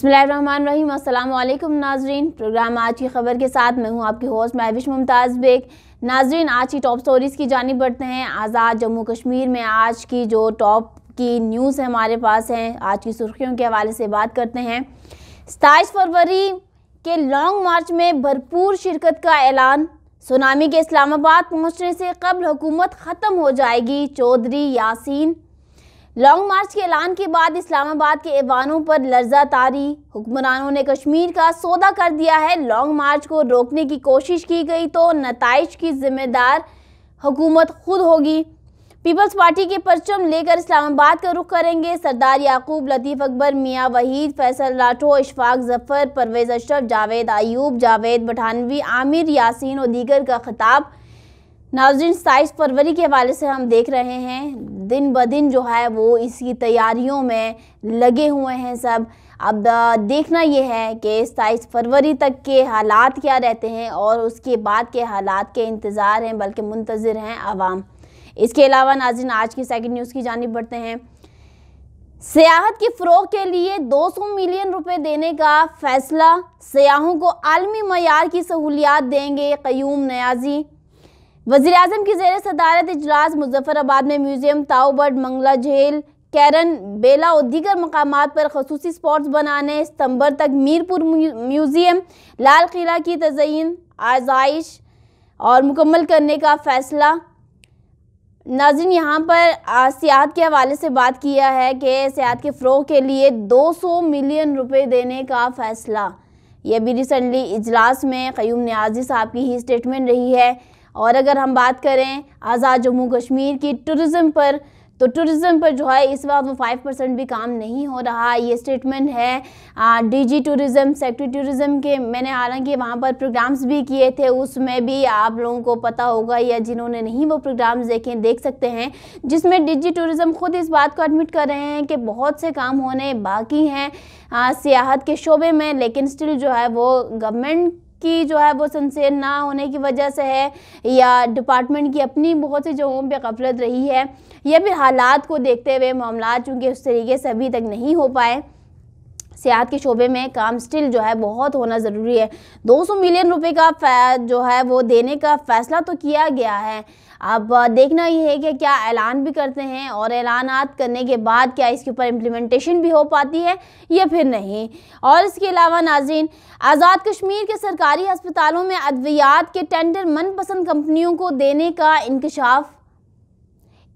बिस्मिल्लाहिर्रहमानिर्रहीम। अस्सलाम वालेकुम नाजरीन। प्रोग्राम आज की खबर के साथ मैं हूं आपकी होस्ट महविश मुमताज़ बेग। नाजरीन, आज की टॉप स्टोरीज़ की जानिब बढ़ते हैं। आज़ाद जम्मू कश्मीर में आज की जो टॉप की न्यूज़ हमारे पास हैं, आज की सुर्खियों के हवाले से बात करते हैं। 27 फरवरी के लॉन्ग मार्च में भरपूर शिरकत का ऐलान। सुनामी के इस्लामाबाद पहुंचने से कबल हुकूमत ख़त्म हो जाएगी, चौधरी यासीन। लॉन्ग मार्च के ऐलान के बाद इस्लामाबाद के ऐवानों पर लर्जा तारी। हुक्मरानों ने कश्मीर का सौदा कर दिया है। लॉन्ग मार्च को रोकने की कोशिश की गई तो नताइज की जिम्मेदार हुकूमत खुद होगी। पीपल्स पार्टी के परचम लेकर इस्लामाबाद का रुख करेंगे सरदार याकूब, लतीफ़ अकबर, मियाँ वहीद, फैसल राठौर, इशफाक जफर, परवेज़ अशरफ, जावेद आयूब, जावेद पठानवी, आमिर यासीन और दीगर का खिताब। नाज़रीन, 27 फरवरी के हवाले से हम देख रहे हैं दिन ब दिन जो है वो इसकी तैयारियों में लगे हुए हैं सब। अब देखना ये है कि 27 फरवरी तक के हालात क्या रहते हैं और उसके बाद के हालात के इंतज़ार हैं, बल्कि मुंतज़िर हैं आवाम। इसके अलावा नाज़रीन, आज की सेकंड न्यूज़ की जानिब बढ़ते हैं। सियाहत की फ़रोग़ के लिए 200 मिलियन रुपए देने का फ़ैसला। सियाहों को आलमी मयार की सहूलियात देंगे क़य्यूम नियाज़ी। वज़ीर-ए-आज़म की ज़ेर सदारत इजलास मुज़फ़्फ़राबाद में म्यूज़ियम, ताऊबर्ड, मंगला झील, कैरन बेला और दीगर मकामात पर खसूसी स्पॉट्स बनाने, सितंबर तक मीरपुर म्यूज़ियम, लाल किला की तज़यीन आज़ाइश और मुकम्मल करने का फ़ैसला। नाज़रीन, यहाँ पर सियाहत के हवाले से बात किया है कि सियाहत के फ़रोग़ के लिए 200 मिलियन रुपए देने का फ़ैसला। यह भी रिसेंटली इजलास में क़य्यूम नियाज़ी साहब की ही स्टेटमेंट रही है। और अगर हम बात करें आज़ाद जम्मू कश्मीर की टूरिज़म पर, तो टूरिज़म पर जो है इस वक्त वो 5% भी काम नहीं हो रहा। ये स्टेटमेंट है डीजी टूरिज़म, सेक्रेटरी टूरिज़म के। मैंने हालांकि वहाँ पर प्रोग्राम्स भी किए थे, उसमें भी आप लोगों को पता होगा या जिन्होंने नहीं वो प्रोग्राम्स देखें देख सकते हैं, जिसमें डीजी टूरिज़म खुद इस बात को एडमिट कर रहे हैं कि बहुत से काम होने बाकी हैं सियाहत के शोबे में, लेकिन स्टिल जो है वो गवर्नमेंट की जो है वो सिंसियर ना होने की वजह से है या डिपार्टमेंट की अपनी बहुत सी जगहों पे गफलत रही है या फिर हालात को देखते हुए मामला चूँकि उस तरीके से अभी तक नहीं हो पाए। सियाहत के शोबे में काम स्टिल जो है बहुत होना ज़रूरी है। 200 मिलियन रुपए का जो है वो देने का फ़ैसला तो किया गया है। अब देखना ये है कि क्या ऐलान भी करते हैं और ऐलानात करने के बाद क्या इसके ऊपर इम्प्लीमेंटेशन भी हो पाती है या फिर नहीं। और इसके अलावा नाज़रीन, आज़ाद कश्मीर के सरकारी अस्पतालों में अद्वियात के टेंडर मनपसंद कंपनियों को देने का इंकशाफ।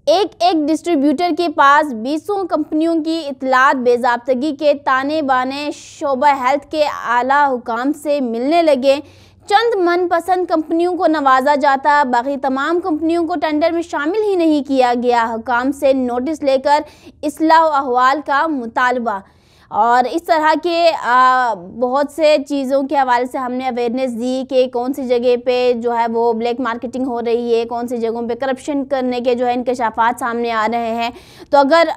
एक डिस्ट्रीब्यूटर के पास 20 कंपनियों की इतलात बेज़ाब्तगी के ताने बाने शोबा हेल्थ के आला हुकाम से मिलने लगे। चंद मनपसंद कंपनियों को नवाजा जाता, बाकी तमाम कंपनियों को टेंडर में शामिल ही नहीं किया गया। हुकाम से नोटिस लेकर इस्लाह अहवाल का मुतालबा। और इस तरह के बहुत से चीज़ों के हवाले से हमने अवेयरनेस दी कि कौन सी जगह पे जो है वो ब्लैक मार्केटिंग हो रही है, कौन सी जगहों पे करप्शन करने के जो है इंकशाफात सामने आ रहे हैं। तो अगर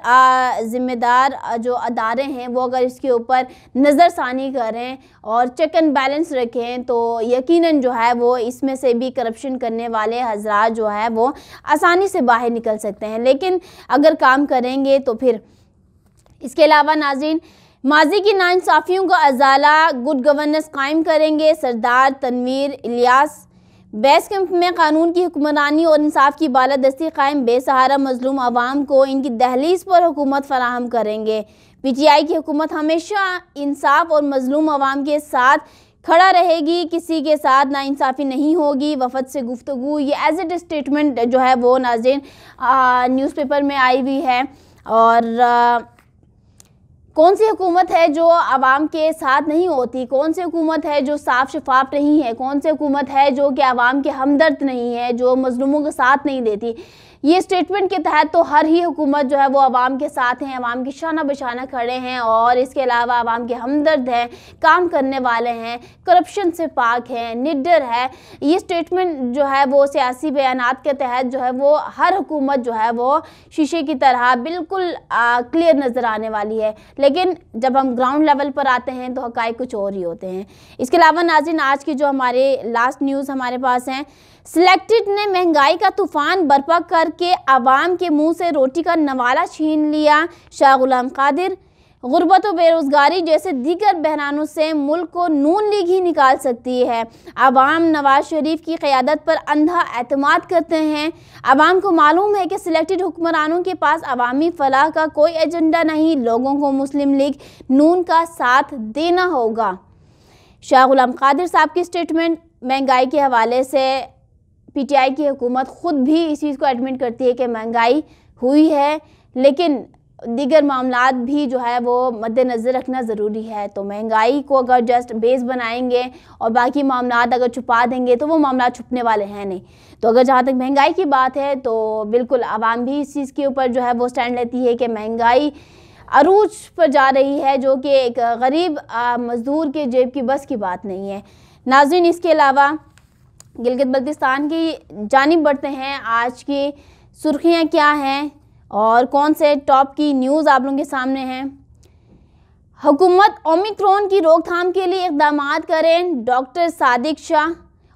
ज़िम्मेदार जो अदारे हैं वो अगर इसके ऊपर नज़रसानी करें और चेक एंड बैलेंस रखें तो यकीनन जो है वो इसमें से भी करप्शन करने वाले हज़रात जो है वो आसानी से बाहर निकल सकते हैं, लेकिन अगर काम करेंगे तो फिर। इसके अलावा नाज़रीन, माजी की नाइंसाफ़ियों का अजाला, गुड गवर्नेंस कायम करेंगे सरदार तनवीर इलियास। बेस कैंप में कानून की हुक्मरानी और इंसाफ की बालादस्ती कायम, बेसहारा मजलूम आवाम को इनकी दहलीज पर हुकूमत फराहम करेंगे। पीटीआई की हुकूमत हमेशा इंसाफ और मजलूम आवाम के साथ खड़ा रहेगी, किसी के साथ नाइंसाफ़ी नहीं होगी। वफद से गुफ्तगू, ये एज ए स्टेटमेंट जो है वो नाज़रीन न्यूज़पेपर में आई हुई है। और कौन सी हुकूमत है जो आवाम के साथ नहीं होती, कौन सी हुकूमत है जो साफ शफाफ नहीं है, कौन सी हुकूमत है जो कि आवाम के हमदर्द नहीं है, जो मजलूमों का साथ नहीं देती। ये स्टेटमेंट के तहत तो हर ही हुकूमत जो है वो आवाम के साथ हैं, आवाम की शाना बशाना खड़े हैं और इसके अलावा आवाम के हमदर्द हैं, काम करने वाले हैं, करप्शन से पाक हैं, निडर है। ये स्टेटमेंट जो है वो सियासी बयानात के तहत जो है वो हर हुकूमत जो है वो शीशे की तरह बिल्कुल क्लियर नज़र आने वाली है, लेकिन जब हम ग्राउंड लेवल पर आते हैं तो हक़ाइक़ कुछ और ही होते हैं। इसके अलावा नाज़रीन, आज की जो हमारे लास्ट न्यूज़ हमारे पास हैं, सिलेक्टेड ने महंगाई का तूफान बर्पा करके आवाम के मुंह से रोटी का नवाला छीन लिया। शाह गुलाम कादिर, गुर्बत व बेरोज़गारी जैसे दीगर बहरानों से मुल्क को नून लीग ही निकाल सकती है। अवाम नवाज शरीफ की क़यादत पर अंधा एतमाद करते हैं। अवाम को मालूम है कि सिलेक्टेड हुक्मरानों के पास अवामी फलाह का कोई एजेंडा नहीं, लोगों को मुस्लिम लीग नून का साथ देना होगा। शाह गुलाम कादिर साहब की स्टेटमेंट। महंगाई के हवाले से PTI की हुकूमत ख़ुद भी इस चीज़ को एडमिट करती है कि महंगाई हुई है, लेकिन दीगर मामलात भी जो है वो मद्देनज़र रखना ज़रूरी है। तो महंगाई को अगर जस्ट बेस बनाएंगे और बाकी मामलात अगर छुपा देंगे तो वो मामलात छुपने वाले हैं नहीं। तो अगर जहाँ तक महंगाई की बात है तो बिल्कुल आवाम भी इस चीज़ के ऊपर जो है वो स्टैंड लेती है कि महंगाई अरूज पर जा रही है, जो कि एक गरीब मज़दूर के जेब की बस की बात नहीं है। नाज़रीन, इसके अलावा गिलगित बल्तिस्तान की जानिब बढ़ते हैं। आज की सुर्खियाँ क्या हैं और कौन से टॉप की न्यूज़ आप लोगों के सामने हैं। हुकूमत ओमिक्रॉन की रोकथाम के लिए इक़दामात करें, डॉक्टर सादिक शाह।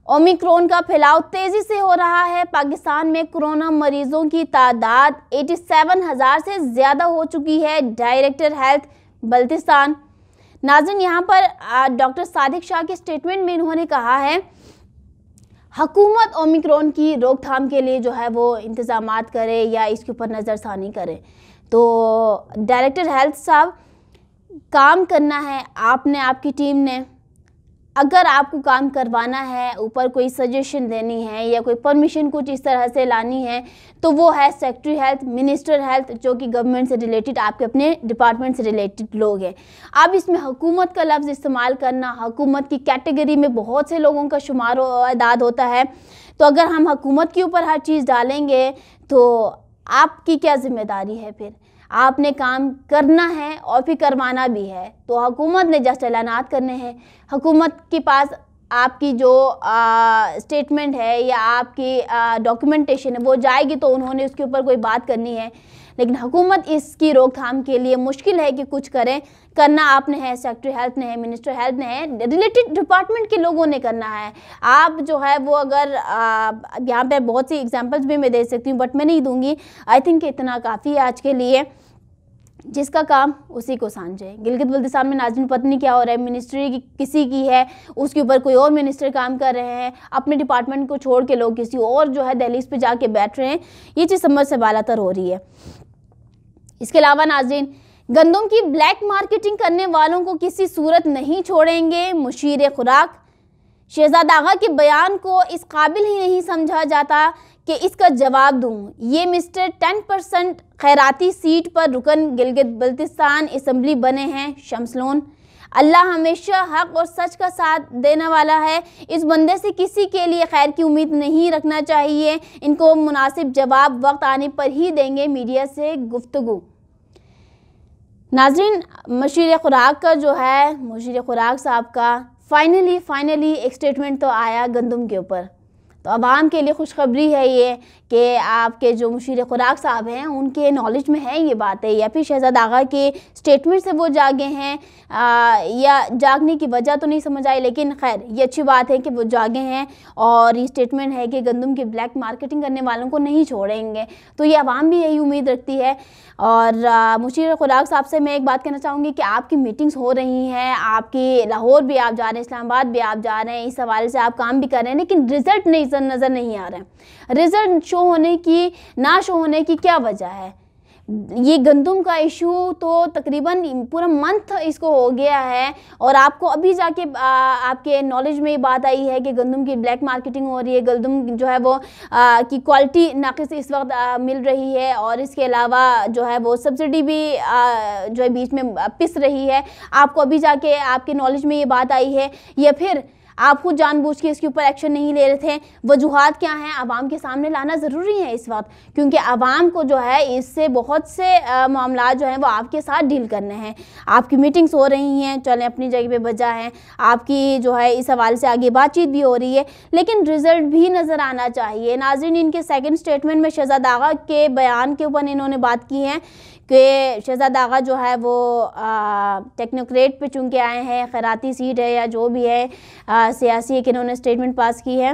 ओमिक्रॉन का फैलाव तेज़ी से हो रहा है। पाकिस्तान में कोरोना मरीजों की तादाद 87,000 से ज़्यादा हो चुकी है, डायरेक्टर हेल्थ बल्तिस्तान। नाज़रीन, यहाँ पर डॉक्टर सादिक शाह के स्टेटमेंट में इन्होंने कहा है हुकूमत ओमिक्रॉन की रोकथाम के लिए जो है वो इंतज़ामात करे या इसके ऊपर नज़रसानी करे। तो डायरेक्टर हेल्थ साहब, काम करना है आपने, आपकी टीम ने। अगर आपको काम करवाना है, ऊपर कोई सजेशन देनी है या कोई परमिशन कुछ इस तरह से लानी है, तो वो है सेक्रेटरी हेल्थ, मिनिस्टर हेल्थ, जो कि गवर्नमेंट से रिलेटेड, आपके अपने डिपार्टमेंट से रिलेटेड लोग हैं। अब इसमें हुकूमत का लफ्ज़ इस्तेमाल करना, हुकूमत की कैटेगरी में बहुत से लोगों का शुमार आदाद होता है। तो अगर हम हुकूमत के ऊपर हर चीज़ डालेंगे तो आपकी क्या ज़िम्मेदारी है? फिर आपने काम करना है और फिर करवाना भी है। तो हुकूमत ने जस्ट ऐलानात करने हैं, हुकूमत के पास आपकी जो स्टेटमेंट है या आपकी डॉक्यूमेंटेशन है वो जाएगी तो उन्होंने उसके ऊपर कोई बात करनी है। लेकिन हुकूमत इसकी रोकथाम के लिए मुश्किल है कि कुछ करें। करना आपने है, सेक्रेटरी हेल्थ ने है, मिनिस्टर हेल्थ ने है, रिलेटेड डिपार्टमेंट के लोगों ने करना है। आप जो है वो अगर यहाँ पे बहुत सी एग्जांपल्स भी मैं दे सकती हूँ बट मैं नहीं दूंगी। आई थिंक इतना काफ़ी है आज के लिए। जिसका काम उसी को सांझे। गिलगित बल्तिस्तान में नाज़रीन पता नहीं क्या हो रहा है, मिनिस्ट्री किसी की है, उसके ऊपर कोई और मिनिस्टर काम कर रहे हैं, अपने डिपार्टमेंट को छोड़ के लोग किसी और जो है दहलीज पे जाके बैठ रहे हैं। ये चीज़ समझ से बालातर हो रही है। इसके अलावा नाज़रीन, गंदम की ब्लैक मार्केटिंग करने वालों को किसी सूरत नहीं छोड़ेंगे, मुशीर खुराक। शहजादा आगा के बयान को इस काबिल ही नहीं समझा जाता कि इसका जवाब दूं। ये मिस्टर 10% खैराती सीट पर रुकन गिलगित बल्तिस्तान असम्बली बने हैं, शमसलोन। अल्लाह हमेशा हक और सच का साथ देने वाला है। इस बंदे से किसी के लिए खैर की उम्मीद नहीं रखना चाहिए। इनको मुनासिब जवाब वक्त आने पर ही देंगे, मीडिया से गुफ्तगू। नाज़रीन, मुशीर खुराक का जो है, मुशीर खुराक साहब का फाइनली एक स्टेटमेंट तो आया गंदम के ऊपर। तो आवाम के लिए खुशखबरी है ये कि आपके जो मुशीर खुराक साहब हैं उनके नॉलेज में है ये बात है, या फिर शहजादा आगा के स्टेटमेंट से वो जागे हैं, या जागने की वजह तो नहीं समझ आई, लेकिन खैर ये अच्छी बात है कि वो जागे हैं। और ये स्टेटमेंट है कि गंदम की ब्लैक मार्केटिंग करने वालों को नहीं छोड़ेंगे। तो ये आवाम भी यही उम्मीद रखती है। और मुशीर खुराक साहब से मैं एक बात कहना चाहूँगी कि आपकी मीटिंग्स हो रही हैं, आपकी लाहौर भी आप जा रहे हैं, इस्लामाबाद भी आप जा रहे हैं, इस हवाले से आप काम भी कर रहे हैं, लेकिन रिजल्ट नज़र नहीं आ रहा है। रिजल्ट शो होने की ना शो होने की क्या वजह है? ये गंदम का इशू तो तकरीबन पूरा मंथ इसको हो गया है और आपको अभी जाके आपके नॉलेज में ये बात आई है कि गंदम की ब्लैक मार्केटिंग हो रही है, गंदम जो है वो की क्वालिटी नाक़िस इस वक्त मिल रही है, और इसके अलावा जो है वो सब्सिडी भी जो है बीच में पिस रही है। आपको अभी जाके आपके नॉलेज में ये बात आई है, या फिर आप खुद जानबूझ के इसके ऊपर एक्शन नहीं ले रहे थे? वजूहात क्या हैं, आवाम के सामने लाना ज़रूरी है इस वक्त, क्योंकि आवाम को जो है इससे बहुत से मामला जो हैं वो आपके साथ डील करने हैं। आपकी मीटिंग्स हो रही हैं, चलें अपनी जगह पे बजा हैं, आपकी जो है इस हवाले से आगे बातचीत भी हो रही है, लेकिन रिज़ल्ट भी नज़र आना चाहिए। नाज़रीन, इनके सेकंड स्टेटमेंट में शहजादा आगा के बयान के ऊपर इन्होंने बात की है कि शहजादा आगा जो है वो टेक्नोक्रेट पे चुन के आए हैं, खैराती सीट है या जो भी है, सियासी एक इन्होंने स्टेटमेंट पास की है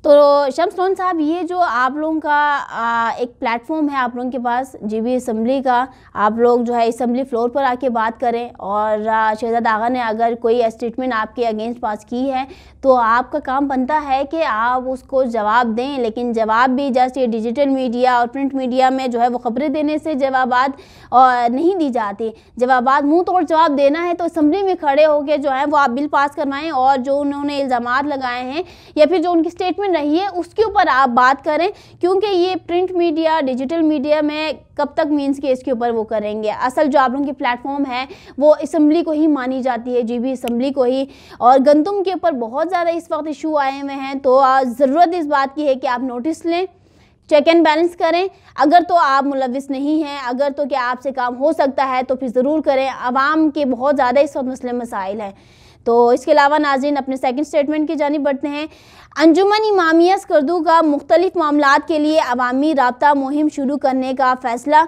तो शम्स लोन साहब, ये जो आप लोगों का एक प्लेटफॉर्म है आप लोगों के पास जीबी असम्बली का, आप लोग जो है असम्बली फ्लोर पर आके बात करें, और शहजाद आगा ने अगर कोई स्टेटमेंट आपके अगेंस्ट पास की है तो आपका काम बनता है कि आप उसको जवाब दें। लेकिन जवाब भी जस्ट ये डिजिटल मीडिया और प्रिंट मीडिया में जो है वो खबरें देने से जवाबात नहीं दी जाती। जवाबात मुँह तोड़ जवाब देना है तो असम्बली में खड़े होकर जो है वो आप बिल पास करवाएँ, और जो उन्होंने इल्ज़ामात लगाए हैं या फिर जो उनकी स्टेटमेंट रही है उसके ऊपर आप बात करें। क्योंकि ये प्रिंट मीडिया डिजिटल मीडिया में कब तक मीन्स के इसके ऊपर वो करेंगे। असल जो आप लोगों की प्लेटफॉर्म है वो असम्बली को ही मानी जाती है, जीबी असम्बली को ही। और गंदम के ऊपर बहुत ज़्यादा इस वक्त इशू आए हुए हैं, तो ज़रूरत इस बात की है कि आप नोटिस लें, चेक एंड बैलेंस करें। अगर तो आप मुलविस नहीं हैं, अगर तो क्या आपसे काम हो सकता है तो फिर ज़रूर करें। आवाम के बहुत ज़्यादा इस वक्त मसले मसाइल हैं। तो इसके अलावा नाज़रीन अपने सेकंड स्टेटमेंट की जानिब बढ़ते हैं। अंजुमन इमामिया स्कर्दू का मुख्तलिफ मामलात के लिए अवामी राब्ता मुहिम शुरू करने का फ़ैसला।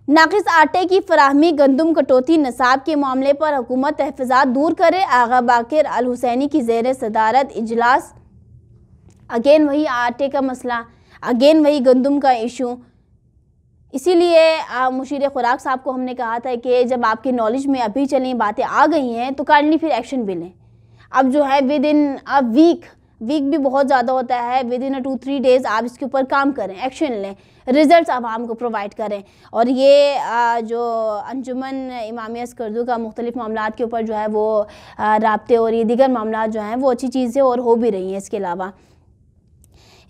नाकिस आटे की फराहमी, गंदम कटौती, नसाब के मामले पर हुकूमत तहफ़्फ़ुज़ात दूर करे। आगा बाकिर अल हुसैनी की ज़ेर सदारत इजलास। अगेन वही आटे का मसला, अगेन वही गंदम का इशू। इसीलिए मुशीर खुराक साहब को हमने कहा था कि जब आपकी नॉलेज में अभी चलें बातें आ गई हैं तो काइंडली फिर एक्शन भी लें। अब जो है विद इन अ वीक भी बहुत ज़्यादा होता है, विद इन 2-3 डेज़ आप इसके ऊपर काम करें, एक्शन लें, रिजल्ट्स आवाम को प्रोवाइड करें। और ये जो अंजुमन इमामिया स्कर्दू का मुख्तलिफ मामलात के ऊपर जो है वो राब्ते और ये दीगर मामलात जो हैं वो अच्छी चीज़ें और हो भी रही हैं।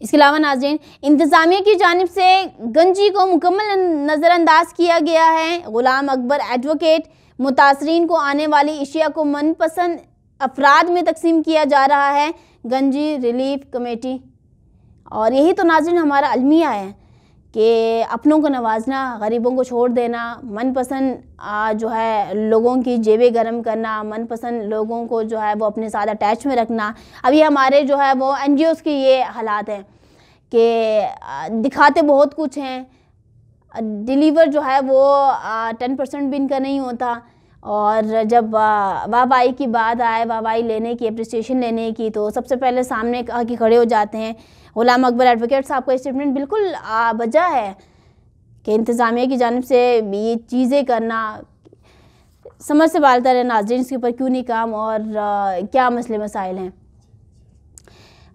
इसके अलावा नाज़रीन, इंतज़ामिया की जानिब से गंजी को मुकम्मल नज़रअंदाज किया गया है। ग़ुलाम अकबर एडवोकेट, मुतासरीन को आने वाली अशिया को मनपसंद अफराद में तकसीम किया जा रहा है। गंजी रिलीफ कमेटी। और यही तो नाज़रीन हमारा अलमिया है कि अपनों को नवाजना, गरीबों को छोड़ देना, मनपसंद जो है लोगों की जेबें गर्म करना, मनपसंद लोगों को जो है वो अपने साथ अटैच में रखना। अभी हमारे जो है वो NGOs की ये हालात हैं कि दिखाते बहुत कुछ हैं, डिलीवर जो है वो 10% भी इनका नहीं होता। और जब वाहवाही की बात आए, वाहवाही लेने की, अप्रिसिएशन लेने की, तो सबसे पहले सामने आके खड़े हो जाते हैं। ग़ुलाम अकबर एडवोकेट साहब का स्टेटमेंट बिल्कुल वजह है कि इंतज़ामिया की जानिब से ये चीज़ें करना समझ से बालता रहे। नाज़रीन, इसके ऊपर क्यों नहीं काम और क्या मसले मसाइल हैं।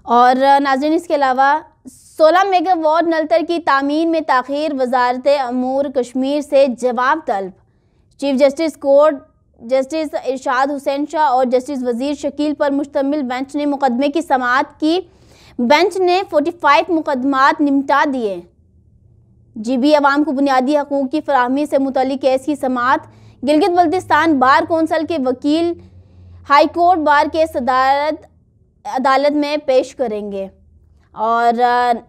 और नाज़रीन, इसके अलावा 16 मेगावाट नलतर की तामीर में ताख़ीर, वज़ारत अमूर कश्मीर से जवाब तलब। चीफ जस्टिस कोर्ट जस्टिस इरशाद हुसैन शाह और जस्टिस वज़ीर शकील पर मुश्तमिल बेंच ने मुकदमे की समाअत की। बेंच ने 45 मुकदमात निपटा दिए। जीबी अवाम को बुनियादी हकूक़ की फराहमी से मुतल्लिक़ केस की समाअत। गिलगित बल्तिस्तान बार कौंसिल के वकील हाई कोर्ट बार के सदारत अदालत में पेश करेंगे। और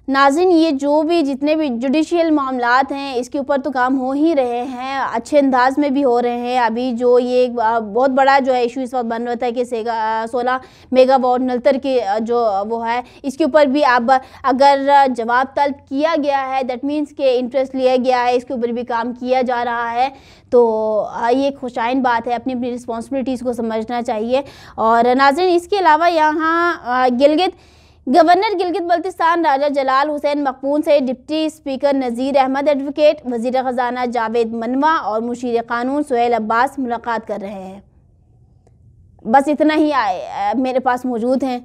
नाज़रीन, ये जो भी जितने भी जुडिशियल मामलात हैं इसके ऊपर तो काम हो ही रहे हैं, अच्छे अंदाज में भी हो रहे हैं। अभी जो ये बहुत बड़ा जो है इशू इस वक्त बन रहा था कि 16 मेगावाट नलतर की जो वो है, इसके ऊपर भी अब अगर जवाब तलब किया गया है, दैट मीन्स के इंटरेस्ट लिया गया है, इसके ऊपर भी काम किया जा रहा है। तो ये खुशाइन बात है, अपनी अपनी रिस्पॉन्सिबिलिटीज़ को समझना चाहिए। और नाज़रीन, इसके अलावा यहाँ गवर्नर गिलगित बल्तिस्तान राजा जलाल हुसैन मकबून से डिप्टी स्पीकर नज़ीर अहमद एडवोकेट, वज़ीर ख़जाना जावेद मनवा और मुशीर क़ानून सुहेल अब्बास मुलाकात कर रहे हैं। बस इतना ही मेरे पास मौजूद हैं।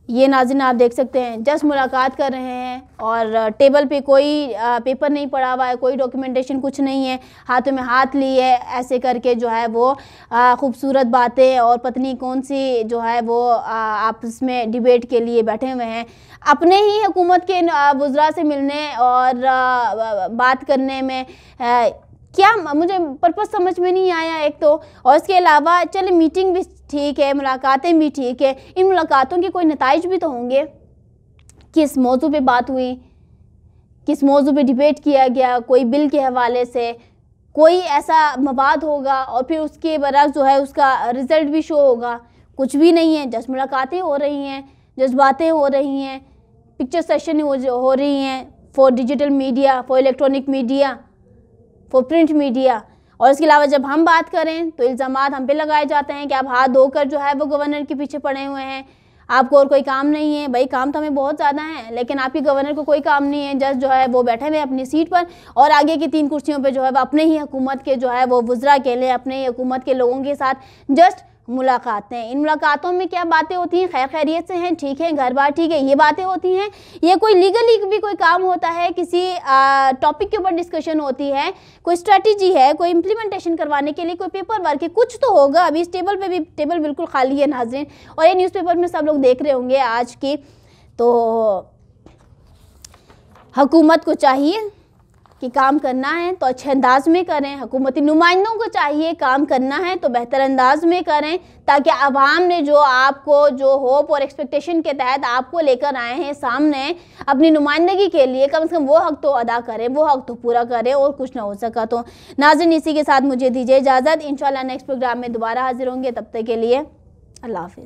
ये नाज़रीन आप देख सकते हैं, जस्ट मुलाकात कर रहे हैं और टेबल पे कोई पेपर नहीं पड़ा हुआ है, कोई डॉक्यूमेंटेशन कुछ नहीं है, हाथों में हाथ लिए ऐसे करके जो है वो खूबसूरत बातें और पत्नी कौन सी जो है वो आपस में डिबेट के लिए बैठे हुए हैं। अपने ही हुकूमत के वज़रा से मिलने और बात करने में क्या मुझे पर्पस समझ में नहीं आया एक तो। और इसके अलावा चले मीटिंग भी ठीक है, मुलाकातें भी ठीक है, इन मुलाकातों के कोई नताइज भी तो होंगे। किस मौजू पे बात हुई, किस मौजू पे डिबेट किया गया, कोई बिल के हवाले से कोई ऐसा मवाद होगा और फिर उसके बरक्स जो है उसका रिज़ल्ट भी शो होगा। कुछ भी नहीं है, जस्ट मुलाकातें हो रही हैं, जस्ट बातें हो रही हैं, पिक्चर सेशन हो रही हैं for digital media, for electronic media, for print media. और इसके अलावा जब हम बात करें तो इल्ज़ामात हम पे लगाए जाते हैं कि आप हाथ धोकर जो है वो गवर्नर के पीछे पड़े हुए हैं, आपको और कोई काम नहीं है। भाई काम तो हमें बहुत ज़्यादा है, लेकिन आपके गवर्नर को कोई काम नहीं है। जस्ट जो है वो बैठे हुए अपनी सीट पर और आगे की 3 कुर्सियों पे जो है वो अपने ही हुकूमत के जो है वो वुज़रा के लिए अपने ही हुकूमत के लोगों के साथ जस्ट मुलाकातें। इन मुलाकातों में क्या बातें होती हैं? खैर खैरियत से हैं, ठीक है, घर बार ठीक है, ये बातें होती हैं। ये कोई लीगली भी कोई काम होता है, किसी टॉपिक के ऊपर डिस्कशन होती है, कोई स्ट्रेटजी है, कोई इम्प्लीमेंटेशन करवाने के लिए कोई पेपर वर्क है, कुछ तो होगा। अभी इस टेबल पे भी टेबल बिल्कुल खाली है नाज़रीन, और ये न्यूज़पेपर में सब लोग देख रहे होंगे आज की। तो हुकूमत को चाहिए कि काम करना है तो अच्छे अंदाज में करें, हुकूमती नुमाइंदों को चाहिए काम करना है तो बेहतर अंदाज में करें, ताकि आवाम ने जो आपको जो होप और एक्सपेक्टेशन के तहत आपको लेकर आए हैं सामने अपनी नुमाइंदगी के लिए, कम से कम वो हक तो अदा करें, वो हक तो पूरा करें, और कुछ ना हो सका तो। नाज़रीन, इसी के साथ मुझे दीजिए इजाज़त। इंशाल्लाह नेक्स्ट प्रोग्राम में दोबारा हाजिर होंगे, तब तक के लिए अल्लाह हाफ़िज़।